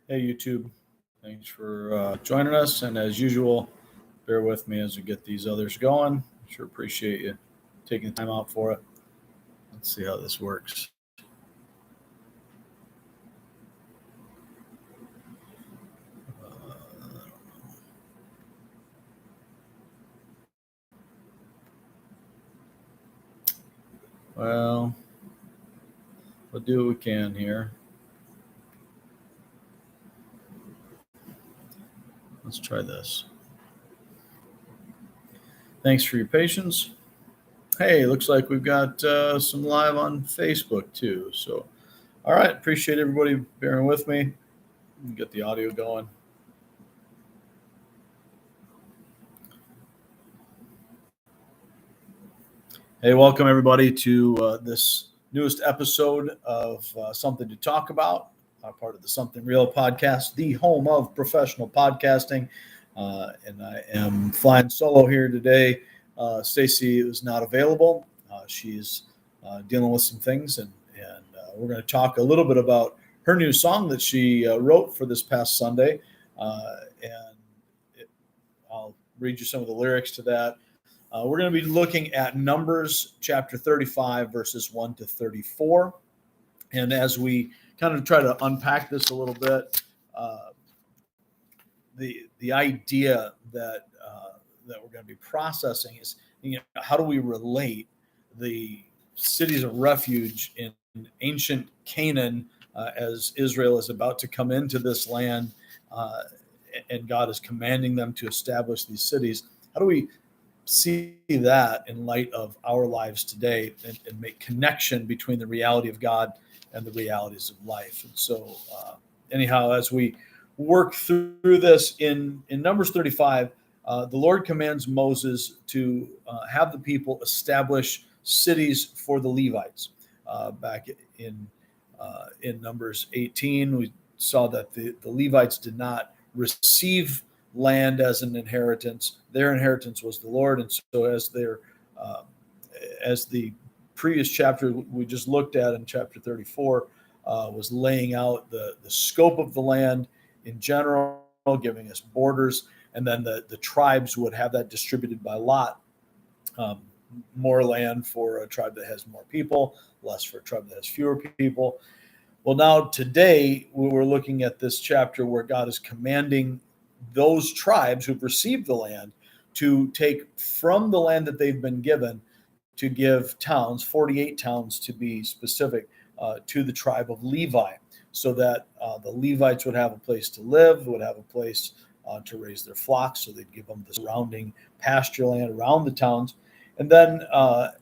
Hey, YouTube. Thanks for joining us. And as usual, bear with me as we get these others going. Sure appreciate you taking time out for it. Let's see how this works. Well, we'll do what we can here. Let's try this. Thanks for your patience. Hey, looks like we've got some live on Facebook too. So, all right, appreciate everybody bearing with me. Get the audio going. Hey, welcome everybody to this newest episode of Something to Talk About, part of the Something Real podcast, the home of professional podcasting. And I am flying solo here today. Stacey is not available. She's dealing with some things, and we're going to talk a little bit about her new song that she wrote for this past Sunday. I'll read you some of the lyrics to that. We're going to be looking at Numbers chapter 35, verses 1 to 34. And as we kind of try to unpack this a little bit, the idea that we're going to be processing is, how do we relate the cities of refuge in ancient Canaan as Israel is about to come into this land and God is commanding them to establish these cities? How do we see that in light of our lives today and make connection between the reality of God and the realities of life? And so anyhow, as we work through this in Numbers 35, the Lord commands Moses to have the people establish cities for the Levites. Back in Numbers 18, we saw that the Levites did not receive land as an inheritance. Their inheritance was the Lord. And so as the previous chapter we just looked at in chapter 34 was laying out the scope of the land in general, giving us borders, and then the tribes would have that distributed by lot. More land for a tribe that has more people, less for a tribe that has fewer people. Well, now today we're looking at this chapter where God is commanding those tribes who've received the land to take from the land that they've been given to give towns, 48 towns to be specific, to the tribe of Levi, so that the Levites would have a place to live, would have a place to raise their flocks. So they'd give them the surrounding pasture land around the towns. And then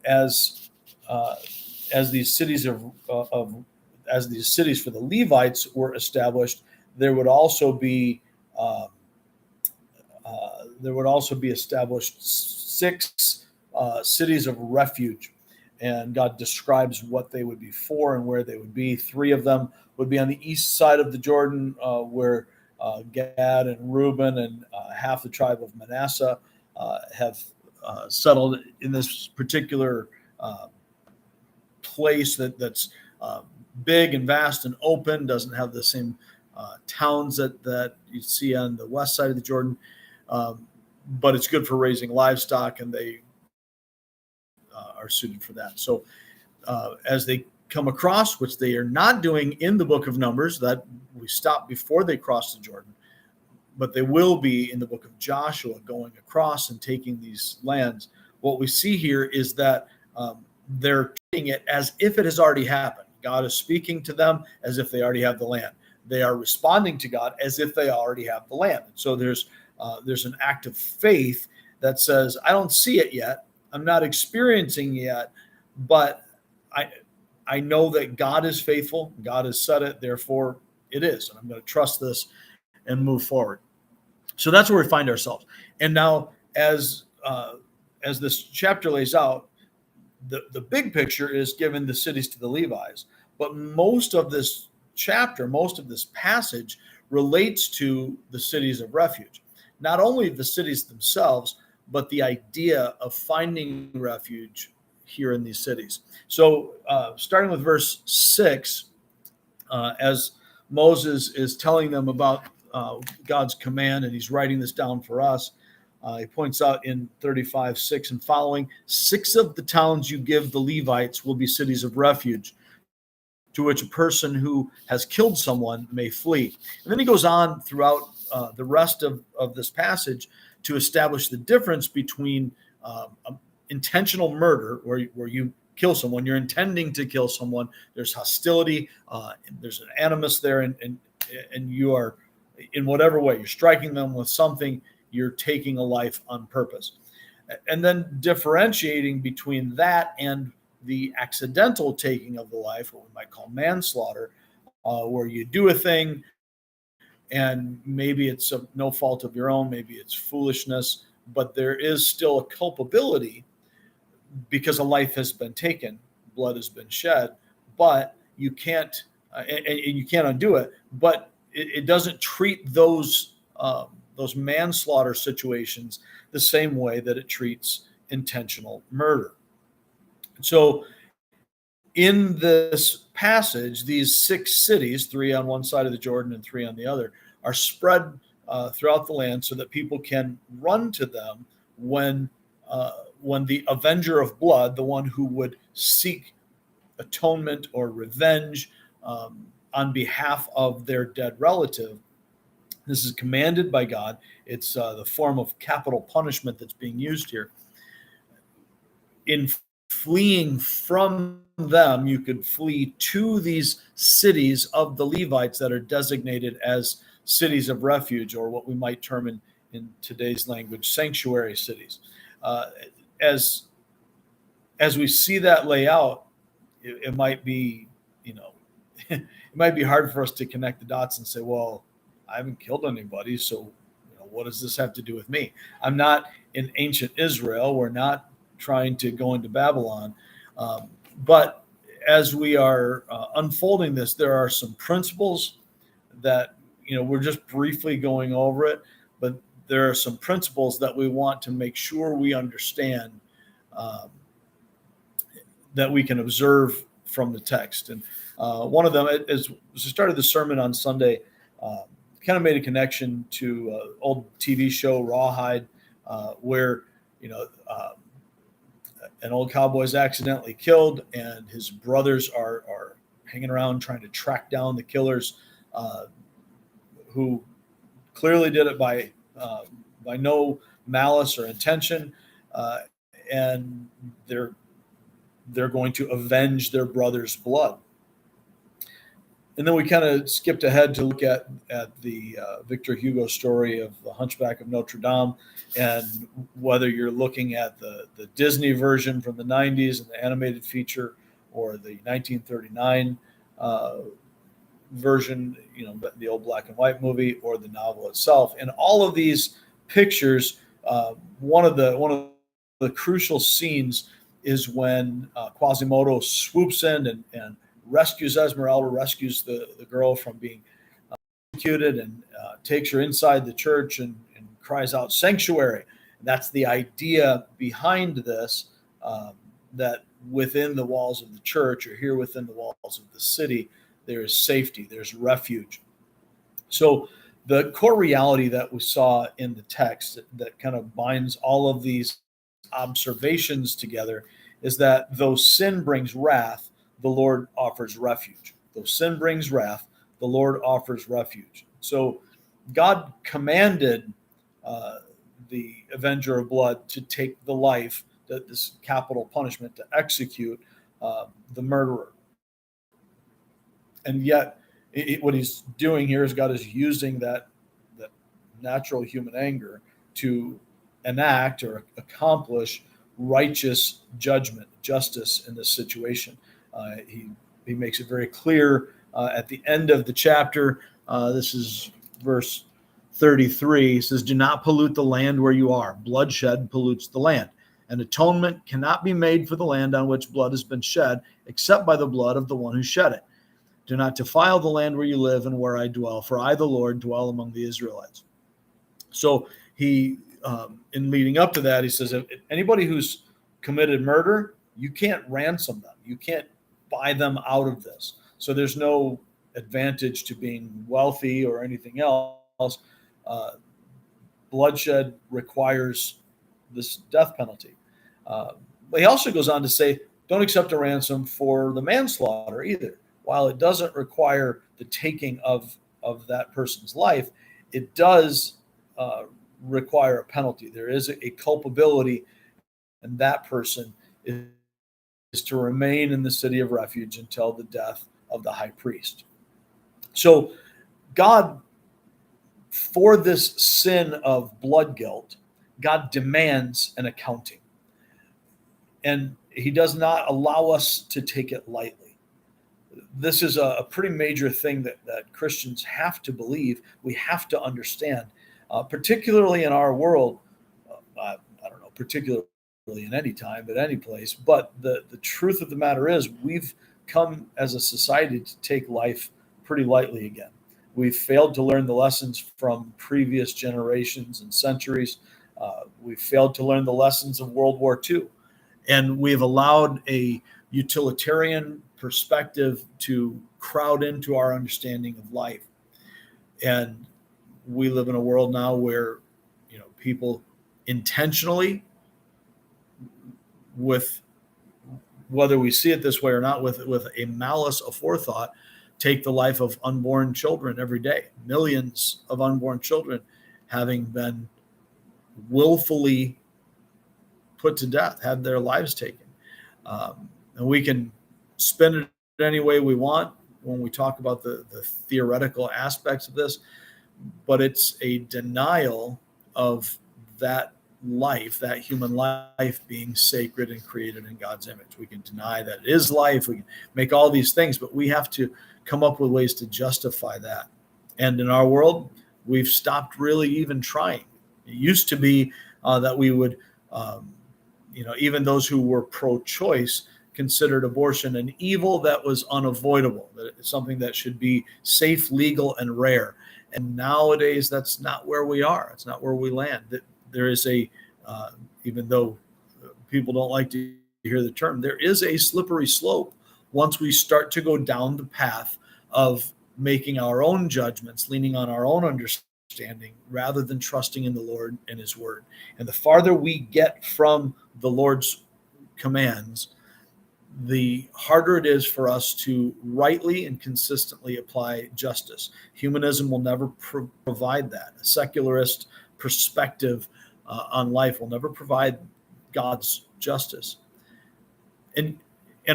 as these cities as these cities for the Levites were established, there would also be established 6 cities of refuge, and God describes what they would be for and where they would be. 3 of them would be on the east side of the Jordan, where Gad and Reuben and half the tribe of Manasseh have settled in this particular place that's big and vast and open, doesn't have the same towns that you see on the west side of the Jordan, but it's good for raising livestock, and they are suited for that. So as they come across, which they are not doing in the book of Numbers, that we stopped before they crossed the Jordan, but they will be in the book of Joshua going across and taking these lands. What we see here is that they're treating it as if it has already happened. God is speaking to them as if they already have the land. They are responding to God as if they already have the land. So there's an act of faith that says, I don't see it yet. I'm not experiencing it yet, but I know that God is faithful. God has said it, therefore it is. And I'm going to trust this and move forward. So that's where we find ourselves. And now as this chapter lays out, the big picture is given the cities to the Levites. But most of this chapter, most of this passage relates to the cities of refuge. Not only the cities themselves, but the idea of finding refuge here in these cities. So starting with verse 6, as Moses is telling them about God's command, and he's writing this down for us. He points out in 35:6 and following, 6 of the towns you give the Levites will be cities of refuge, to which a person who has killed someone may flee. And then he goes on throughout the rest of this passage to establish the difference between intentional murder, where you kill someone, you're intending to kill someone, there's hostility, there's an animus there, and you are, in whatever way, you're striking them with something, you're taking a life on purpose. And then differentiating between that and the accidental taking of the life, what we might call manslaughter, where you do a thing and maybe it's no fault of your own, maybe it's foolishness, but there is still a culpability because a life has been taken, blood has been shed, but you can't, and you can't undo it. But it doesn't treat those manslaughter situations the same way that it treats intentional murder. So in this passage, these 6 cities, 3 on one side of the Jordan and 3 on the other, are spread throughout the land so that people can run to them when the avenger of blood, the one who would seek atonement or revenge on behalf of their dead relative. This is commanded by God. It's the form of capital punishment that's being used here. In fleeing from them, you could flee to these cities of the Levites that are designated as cities of refuge, or what we might term in today's language, sanctuary cities. As we see that lay out, it might be, it might be hard for us to connect the dots and say, well, I haven't killed anybody, so what does this have to do with me? I'm not in ancient Israel. We're not trying to go into Babylon. But as we are unfolding this, there are some principles that, we're just briefly going over it, but there are some principles that we want to make sure we understand, that we can observe from the text. And one of them, as we started the sermon on Sunday, kind of made a connection to old TV show Rawhide, where an old cowboy's accidentally killed, and his brothers are hanging around trying to track down the killers, who clearly did it by no malice or intention, and they're going to avenge their brother's blood. And then we kind of skipped ahead to look at the Victor Hugo story of the Hunchback of Notre Dame, and whether you're looking at the Disney version from the 90s and the animated feature, or the 1939 version, the old black and white movie, or the novel itself. And all of these pictures, one of the crucial scenes is when Quasimodo swoops in and rescues Esmeralda, rescues the girl from being executed, and takes her inside the church and cries out, "Sanctuary!" And that's the idea behind this, that within the walls of the church, or here within the walls of the city, there is safety, there's refuge. So the core reality that we saw in the text that kind of binds all of these observations together is that though sin brings wrath, the Lord offers refuge. Though sin brings wrath, the Lord offers refuge. So God commanded the avenger of blood to take the life, this capital punishment, to execute the murderer. And yet, what he's doing here is God is using that natural human anger to enact or accomplish righteous judgment, justice in this situation. He makes it very clear at the end of the chapter. This is verse 33. He says, "Do not pollute the land where you are. Bloodshed pollutes the land. And atonement cannot be made for the land on which blood has been shed, except by the blood of the one who shed it. Do not defile the land where you live and where I dwell, for I, the Lord, dwell among the Israelites." So he, in leading up to that, he says, if anybody who's committed murder, you can't ransom them. You can't buy them out of this. So there's no advantage to being wealthy or anything else. Uh, Bloodshed requires this death penalty. But he also goes on to say, don't accept a ransom for the manslaughter either. While it doesn't require the taking of that person's life, it does require a penalty. There is a culpability, and that person is to remain in the city of refuge until the death of the high priest. So God, for this sin of blood guilt, God demands an accounting. And he does not allow us to take it lightly. This is a pretty major thing that Christians have to believe. We have to understand, particularly in our world. I don't know, particularly in any time, at any place. But the truth of the matter is, we've come as a society to take life pretty lightly again. We've failed to learn the lessons from previous generations and centuries. We've failed to learn the lessons of World War II. And we've allowed a utilitarian perspective to crowd into our understanding of life. And we live in a world now where, people intentionally, with whether we see it this way or not, with a malice aforethought, take the life of unborn children every day. Millions of unborn children having been willfully put to death, had their lives taken. And we can spin it any way we want when we talk about the theoretical aspects of this, but it's a denial of that life, that human life being sacred and created in God's image. We can deny that it is life. We can make all these things, but we have to come up with ways to justify that. And in our world, we've stopped really even trying. It used to be that we would, even those who were pro-choice considered abortion an evil that was unavoidable, that it's something that should be safe, legal, and rare. And nowadays, that's not where we are. It's not where we land. That there is even though people don't like to hear the term, there is a slippery slope once we start to go down the path of making our own judgments, leaning on our own understanding, rather than trusting in the Lord and his word. And the farther we get from the Lord's commands, the harder it is for us to rightly and consistently apply justice. Humanism will never provide that. A secularist perspective on life will never provide God's justice. And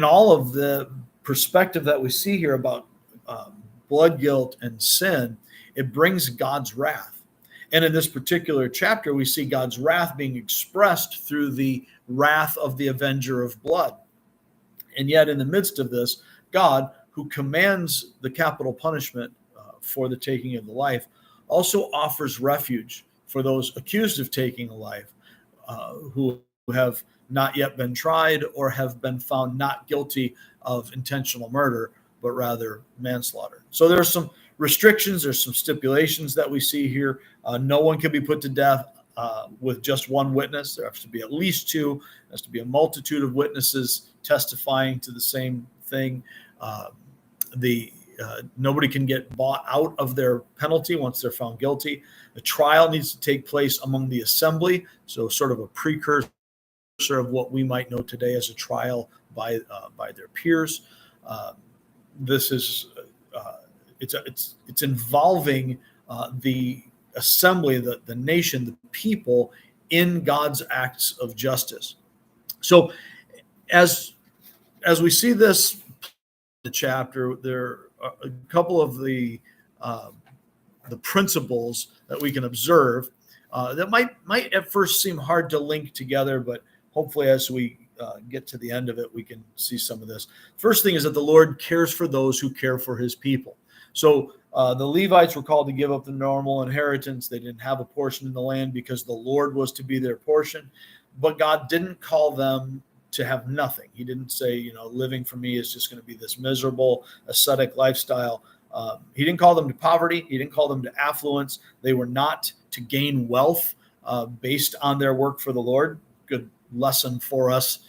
all of the perspective that we see here about blood guilt and sin, it brings God's wrath. And in this particular chapter, we see God's wrath being expressed through the wrath of the avenger of blood. And yet in the midst of this, God, who commands the capital punishment for the taking of the life, also offers refuge for those accused of taking a life, who have not yet been tried or have been found not guilty of intentional murder, but rather manslaughter. So there's some restrictions, there's some stipulations that we see here. No one can be put to death with just one witness. There has to be at least two. There has to be a multitude of witnesses testifying to the same thing. Nobody can get bought out of their penalty once they're found guilty. The trial needs to take place among the assembly, so sort of a precursor of what we might know today as a trial by their peers. This is it's involving the assembly, the nation, the people in God's acts of justice. So as we see this chapter, there are a couple of the principles that we can observe that might at first seem hard to link together, but hopefully as we get to the end of it, we can see some of this. First thing is that the Lord cares for those who care for his people. So the Levites were called to give up the normal inheritance. They didn't have a portion in the land because the Lord was to be their portion. But God didn't call them to have nothing. He didn't say, living for me is just going to be this miserable ascetic lifestyle. He didn't call them to poverty. He didn't call them to affluence. They were not to gain wealth based on their work for the Lord. Good lesson for us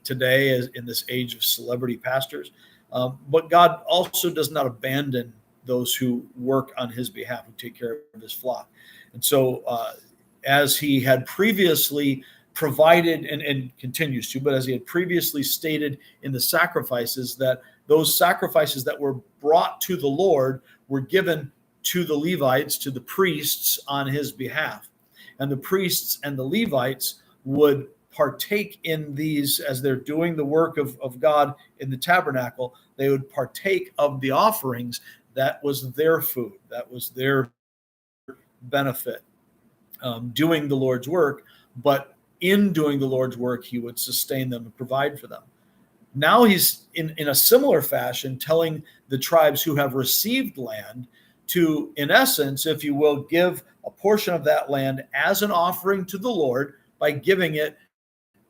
today in this age of celebrity pastors. But God also does not abandon those who work on his behalf, who take care of his flock. And so, as he had previously provided and continues to, but as he had previously stated in the sacrifices, that those sacrifices that were brought to the Lord were given to the Levites, to the priests on his behalf. And the priests and the Levites would partake in these as they're doing the work of God in the tabernacle. They would partake of the offerings. That was their food. That was their benefit, doing the Lord's work. But in doing the Lord's work, he would sustain them and provide for them. Now he's in a similar fashion telling the tribes who have received land to, in essence, if you will, give a portion of that land as an offering to the Lord by giving it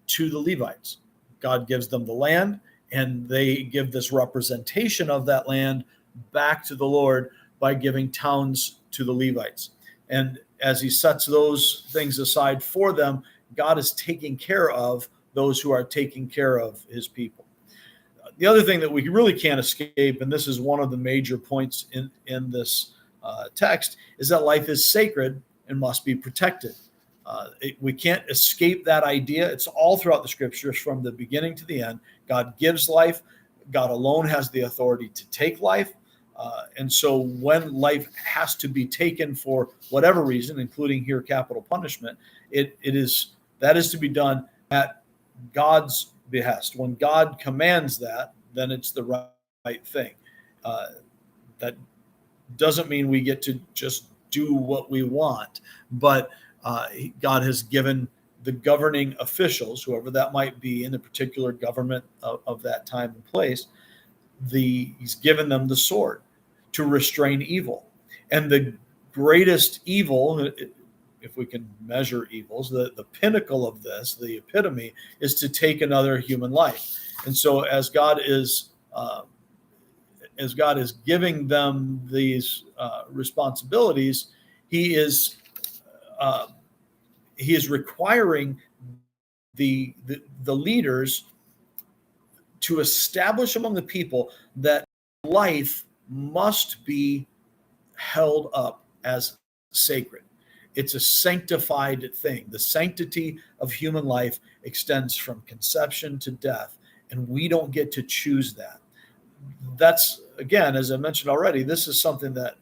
to the Levites. God gives them the land, and they give this representation of that land back to the Lord by giving towns to the Levites. And as he sets those things aside for them, God is taking care of those who are taking care of his people. The other thing that we really can't escape, and this is one of the major points in this text, is that life is sacred and must be protected. We can't escape that idea. It's all throughout the scriptures from the beginning to the end. God gives life. God alone has the authority to take life. And so when life has to be taken for whatever reason, including here capital punishment, that is to be done at God's behest. When God commands that, then it's the right thing. That doesn't mean we get to just do what we want, but God has given the governing officials, whoever that might be in the particular government of that time and place, he's given them the sword to restrain evil. And the greatest evil, if we can measure evils, the pinnacle of this, the epitome, is to take another human life. And so as God is giving them these responsibilities, he is requiring the leaders to establish among the people that life must be held up as sacred. It's a sanctified thing. The sanctity of human life extends from conception to death, and we don't get to choose that. That's, again, as I mentioned already, this is something that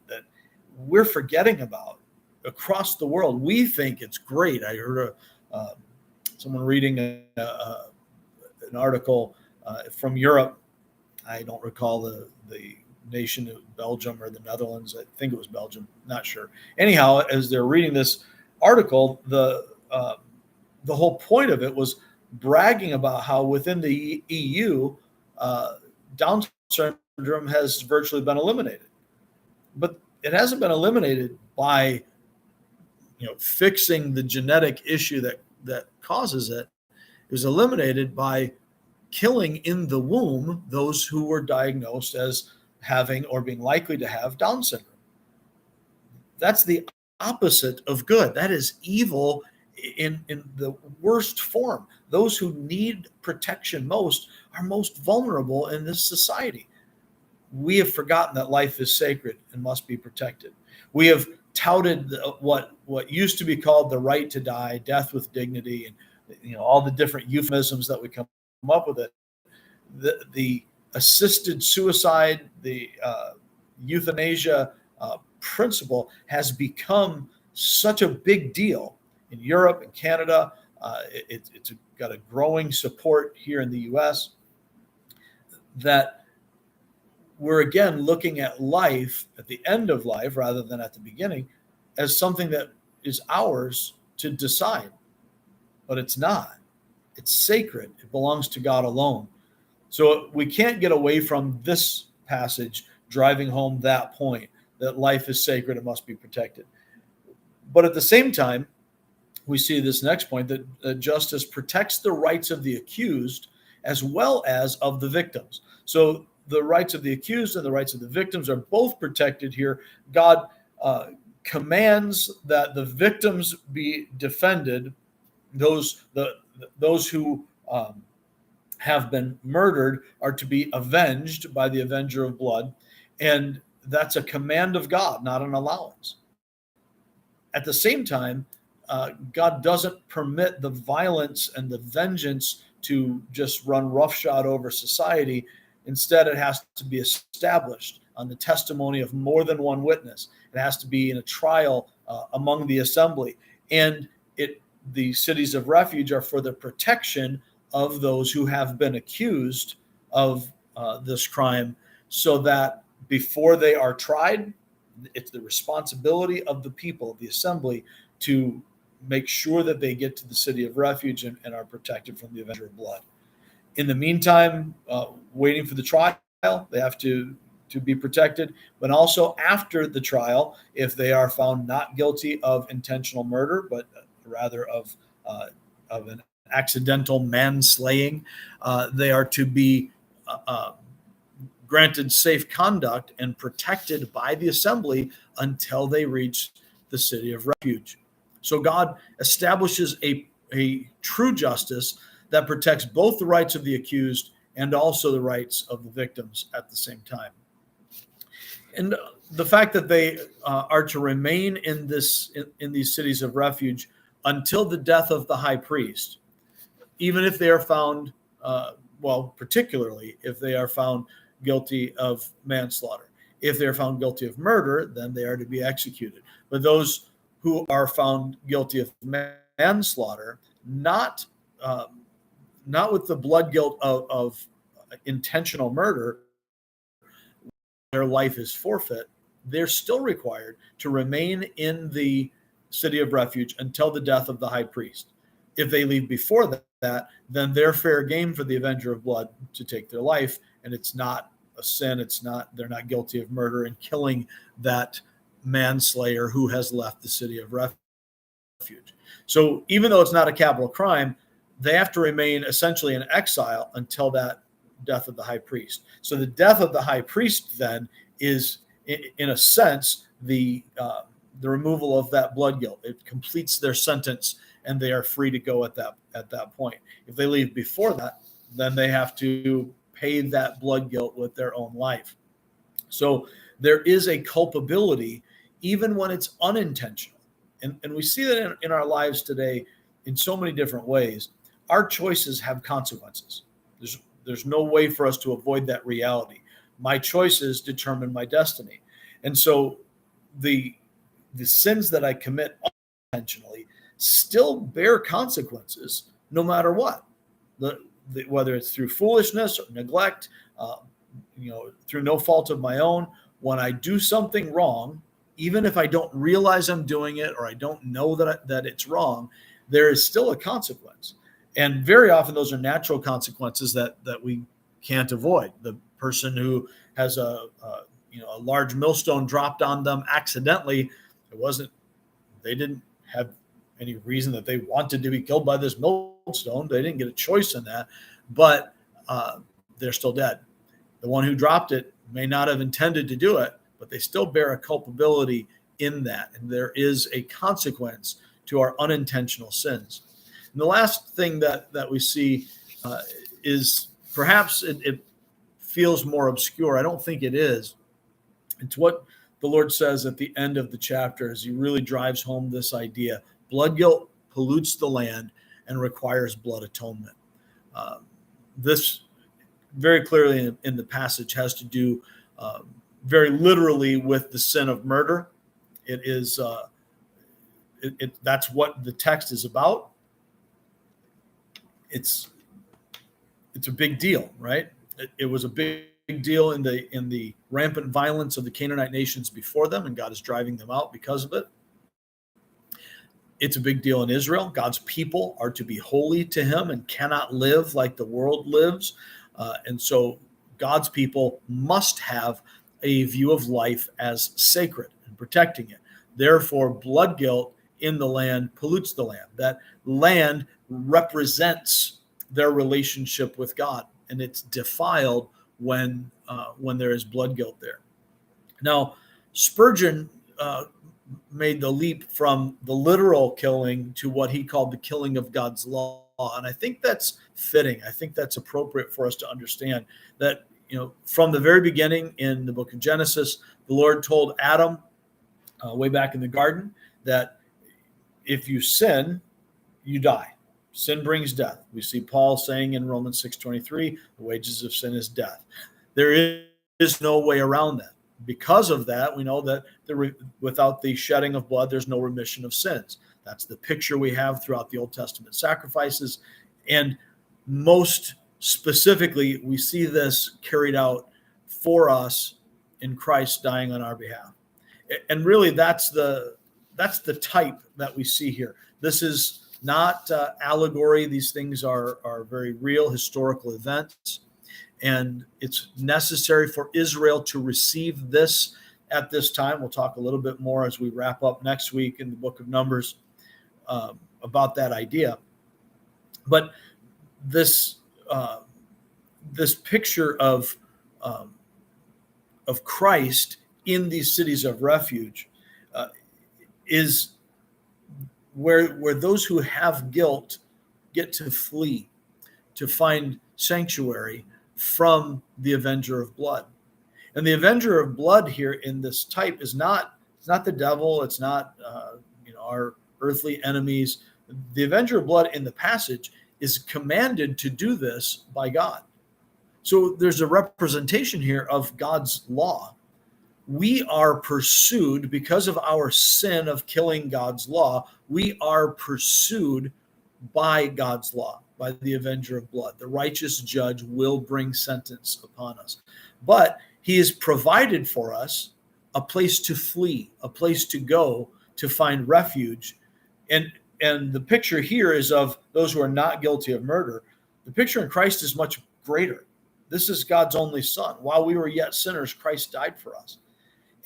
we're forgetting about across the world. We think it's great. I heard someone reading an article from Europe. I don't recall the nation of Belgium or the Netherlands. I think it was Belgium, not sure. Anyhow, as they're reading this article, the whole point of it was bragging about how within the EU, Down syndrome has virtually been eliminated. But it hasn't been eliminated by fixing the genetic issue that causes it. It was eliminated by killing in the womb those who were diagnosed as having or being likely to have Down syndrome. That's the opposite of good. That is evil in the worst form. Those who need protection most are most vulnerable in this society. We have forgotten that life is sacred and must be protected. We have touted what used to be called the right to die, death with dignity, and all the different euphemisms that we come up with it. The assisted suicide, the euthanasia principle has become such a big deal in Europe and Canada. It's got a growing support here in the U.S. that we're again looking at life at the end of life rather than at the beginning as something that is ours to decide. But it's not. It's sacred. It belongs to God alone. So we can't get away from this passage driving home that point, that life is sacred and must be protected. But at the same time, we see this next point that justice protects the rights of the accused as well as of the victims. So the rights of the accused and the rights of the victims are both protected here. God commands that the victims be defended, those who have been murdered are to be avenged by the avenger of blood. And that's a command of God, not an allowance. At the same time, God doesn't permit the violence and the vengeance to just run roughshod over society. Instead, it has to be established on the testimony of more than one witness. It has to be in a trial among the assembly. And the cities of refuge are for the protection of those who have been accused of this crime, so that before they are tried, it's the responsibility of the people, of the assembly, to make sure that they get to the city of refuge and are protected from the avenger of blood. In the meantime, waiting for the trial, they have to be protected. But also after the trial, if they are found not guilty of intentional murder, but rather of an accidental manslaying, they are to be granted safe conduct and protected by the assembly until they reach the city of refuge. So God establishes a true justice that protects both the rights of the accused and also the rights of the victims at the same time. And the fact that they are to remain in these cities of refuge until the death of the high priest, even if they are found, particularly if they are found guilty of manslaughter. If they're found guilty of murder, then they are to be executed. But those who are found guilty of manslaughter, not with the blood guilt of intentional murder, their life is forfeit, they're still required to remain in the city of refuge until the death of the high priest. If they leave before that, then they're fair game for the avenger of blood to take their life, and it's not a sin. They're not guilty of murder and killing that manslayer who has left the city of refuge. So even though it's not a capital crime, they have to remain essentially in exile until that death of the high priest. So the death of the high priest then is, in a sense, the removal of that blood guilt. It completes their sentence, and they are free to go at that point. If they leave before that, then they have to pay that blood guilt with their own life. So there is a culpability even when it's unintentional. And we see that in our lives today in so many different ways. Our choices have consequences. There's no way for us to avoid that reality. My choices determine my destiny. And so the sins that I commit unintentionally still bear consequences no matter what. Whether it's through foolishness or neglect, through no fault of my own, when I do something wrong, even if I don't realize I'm doing it or I don't know that it's wrong, there is still a consequence. And very often those are natural consequences that we can't avoid. The person who has a large millstone dropped on them accidentally, they didn't have any reason that they wanted to be killed by this millstone. They didn't get a choice in that, but they're still dead. The one who dropped it may not have intended to do it, but they still bear a culpability in that. And there is a consequence to our unintentional sins. And the last thing that we see is perhaps it feels more obscure. I don't think it is. It's what the Lord says at the end of the chapter as he really drives home this idea. Blood guilt pollutes the land and requires blood atonement. This very clearly in the passage has to do very literally with the sin of murder. It is that's what the text is about. It's a big deal, right? It was a big deal in the rampant violence of the Canaanite nations before them, and God is driving them out because of it. It's a big deal in Israel. God's people are to be holy to him and cannot live like the world lives. And so God's people must have a view of life as sacred and protecting it. Therefore, blood guilt in the land pollutes the land. That land represents their relationship with God, and it's defiled when there is blood guilt there. Now, Spurgeon made the leap from the literal killing to what he called the killing of God's law. law. And I think that's fitting. I think that's appropriate for us to understand that, from the very beginning in the book of Genesis, the Lord told Adam way back in the garden that if you sin, you die. Sin brings death. We see Paul saying in Romans 6:23, the wages of sin is death. There is no way around that. Because of that, we know that without the shedding of blood, there's no remission of sins. That's the picture we have throughout the Old Testament sacrifices. And most specifically, we see this carried out for us in Christ dying on our behalf. And really, that's the type that we see here. This is not allegory. These things are very real historical events. And it's necessary for Israel to receive this at this time. We'll talk a little bit more as we wrap up next week in the book of Numbers about that idea. But this picture of Christ in these cities of refuge is where those who have guilt get to flee, to find sanctuary from the avenger of blood. And the avenger of blood here in this type is not the devil. It's not our earthly enemies. The avenger of blood in the passage is commanded to do this by God. So there's a representation here of God's law. We are pursued because of our sin of killing God's law. We are pursued by God's law, by the avenger of blood. The righteous judge will bring sentence upon us. But he has provided for us a place to flee, a place to go to find refuge. And the picture here is of those who are not guilty of murder. The picture in Christ is much greater. This is God's only Son. While we were yet sinners, Christ died for us.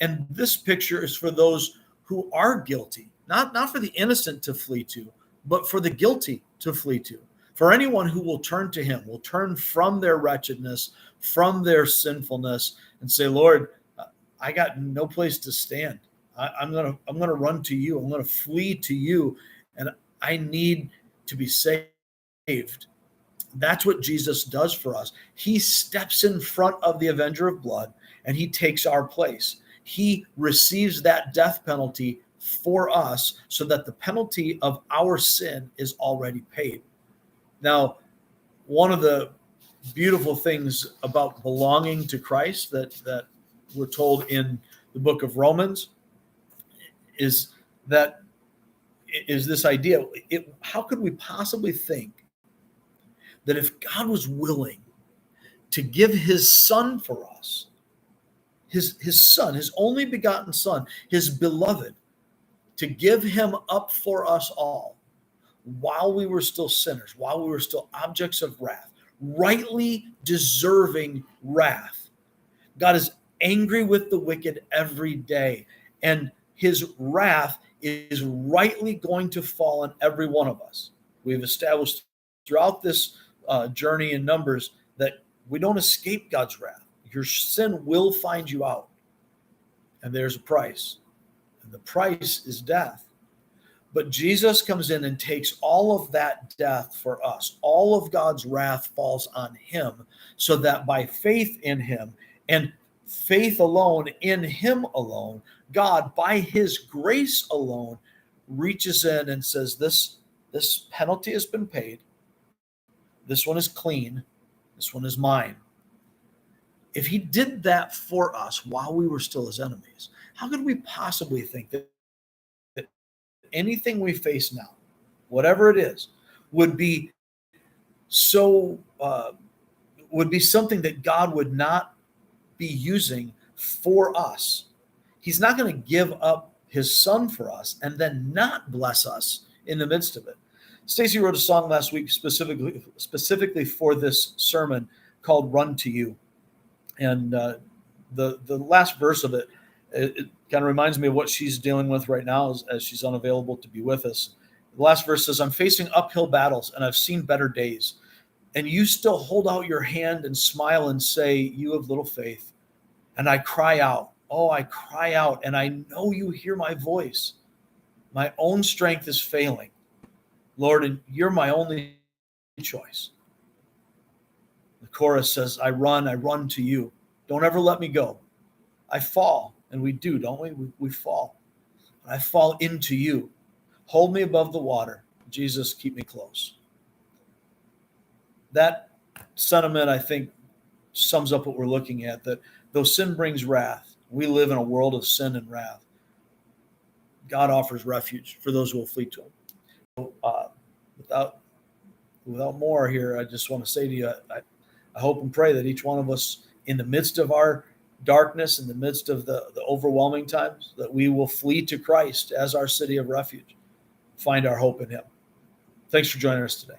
And this picture is for those who are guilty, not for the innocent to flee to, but for the guilty to flee to. For anyone who will turn to him, will turn from their wretchedness, from their sinfulness, and say, Lord, I got no place to stand. I'm gonna run to you. I'm gonna flee to you, and I need to be saved. That's what Jesus does for us. He steps in front of the avenger of blood, and he takes our place. He receives that death penalty for us so that the penalty of our sin is already paid. Now, one of the beautiful things about belonging to Christ that we're told in the book of Romans is this idea. How could we possibly think that if God was willing to give his Son for us, his Son, his only begotten Son, his beloved, to give him up for us all while we were still sinners, while we were still objects of wrath, rightly deserving wrath. God is angry with the wicked every day, and his wrath is rightly going to fall on every one of us. We've established throughout this journey in Numbers that we don't escape God's wrath. Your sin will find you out, and there's a price, and the price is death. But Jesus comes in and takes all of that death for us. All of God's wrath falls on him, so that by faith in him and faith alone in him alone, God, by his grace alone, reaches in and says, this penalty has been paid. This one is clean. This one is mine. If he did that for us while we were still his enemies, how could we possibly think that anything we face now, whatever it is, would be something that God would not be using for us? He's not going to give up his Son for us and then not bless us in the midst of it. Stacey wrote a song last week specifically for this sermon called "Run to You," and the last verse of it kind of reminds me of what she's dealing with right now as she's unavailable to be with us. The last verse says, "I'm facing uphill battles and I've seen better days, and you still hold out your hand and smile and say, 'You have little faith.' And I cry out, I cry out, and I know you hear my voice. My own strength is failing, Lord, and you're my only choice. The chorus says, I run to you. Don't ever let me go. I fall, and we do, don't we? We fall. I fall into you. Hold me above the water. Jesus, keep me close. That sentiment, I think, sums up what we're looking at, that though sin brings wrath, we live in a world of sin and wrath. God offers refuge for those who will flee to him. Without more here, I just want to say to you, I hope and pray that each one of us, in the midst of our darkness, in the midst of the overwhelming times, that we will flee to Christ as our city of refuge, find our hope in him. Thanks for joining us today.